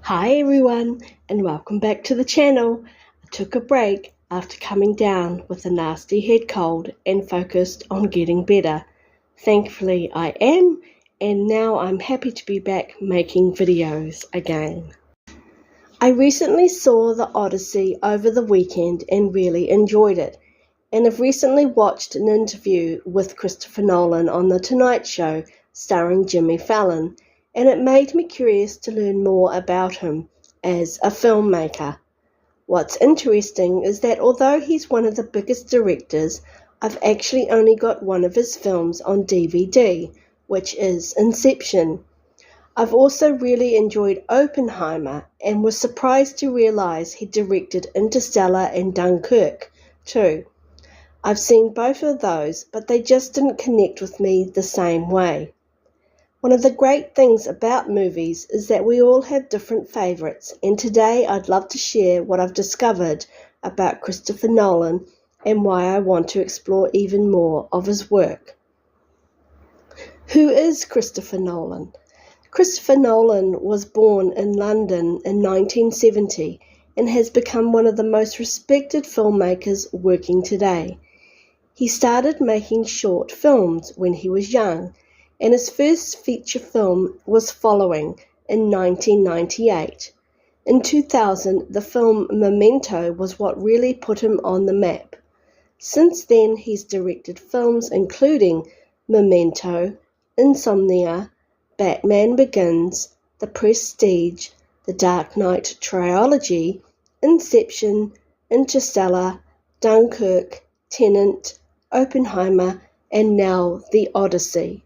Hi everyone, and welcome back to the channel. I took a break after coming down with a nasty head cold and focused on getting better. Thankfully I am, and now I'm happy to be back making videos again. I recently saw the Odyssey over the weekend and really enjoyed it, and have recently watched an interview with Christopher Nolan on The Tonight Show starring Jimmy Fallon, and it made me curious to learn more about him as a filmmaker. What's interesting is that although he's one of the biggest directors, I've actually only got one of his films on DVD, which is Inception. I've also really enjoyed Oppenheimer and was surprised to realize he directed Interstellar and Dunkirk too. I've seen both of those, but they just didn't connect with me the same way. One of the great things about movies is that we all have different favourites, and today I'd love to share what I've discovered about Christopher Nolan and why I want to explore even more of his work. Who is Christopher Nolan? Christopher Nolan was born in London in 1970 and has become one of the most respected filmmakers working today. He started making short films when he was young, and his first feature film was Following in 1998. In 2000, the film Memento was what really put him on the map. Since then, he's directed films including Memento, Insomnia, Batman Begins, The Prestige, The Dark Knight trilogy, Inception, Interstellar, Dunkirk, Tenet, Oppenheimer, and now The Odyssey.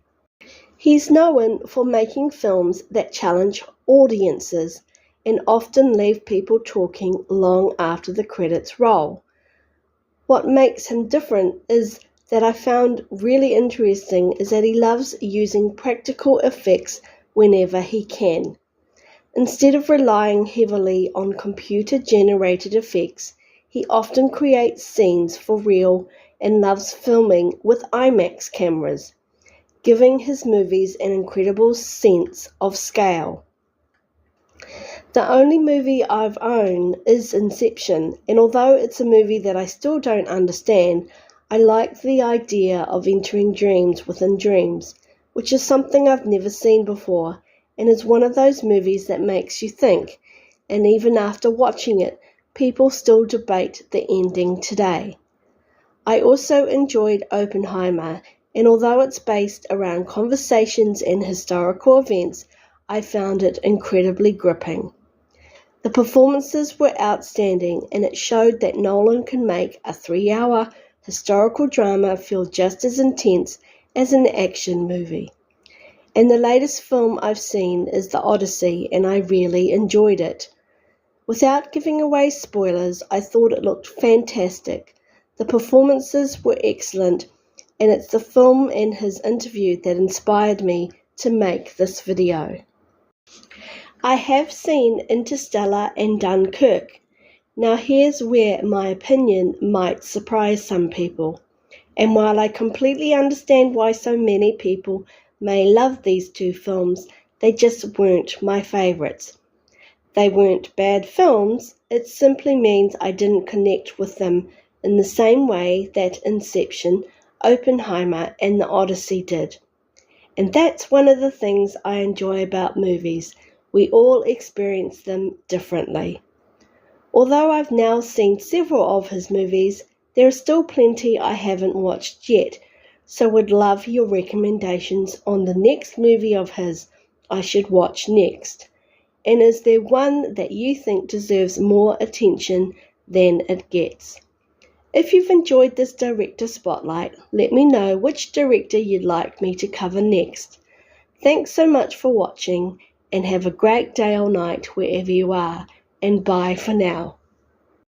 He's known for making films that challenge audiences and often leave people talking long after the credits roll. What makes him different is that I found really interesting is that he loves using practical effects whenever he can. Instead of relying heavily on computer-generated effects, he often creates scenes for real and loves filming with IMAX cameras, giving his movies an incredible sense of scale. The only movie I've owned is Inception, and although it's a movie that I still don't understand, I like the idea of entering dreams within dreams, which is something I've never seen before, and is one of those movies that makes you think, and even after watching it, people still debate the ending today. I also enjoyed Oppenheimer, and although it's based around conversations and historical events, I found it incredibly gripping. The performances were outstanding, and it showed that Nolan can make a 3-hour historical drama feel just as intense as an action movie. And the latest film I've seen is The Odyssey, and I really enjoyed it. Without giving away spoilers, I thought it looked fantastic. The performances were excellent, and it's the film and his interview that inspired me to make this video. I have seen Interstellar and Dunkirk. Now here's where my opinion might surprise some people. And while I completely understand why so many people may love these two films, they just weren't my favourites. They weren't bad films, it simply means I didn't connect with them in the same way that Inception, Oppenheimer, and The Odyssey did. And that's one of the things I enjoy about movies. We all experience them differently. Although I've now seen several of his movies, there are still plenty I haven't watched yet, so would love your recommendations on the next movie of his I should watch next. And is there one that you think deserves more attention than it gets? If you've enjoyed this director spotlight, let me know which director you'd like me to cover next. Thanks so much for watching, and have a great day or night wherever you are, and bye for now.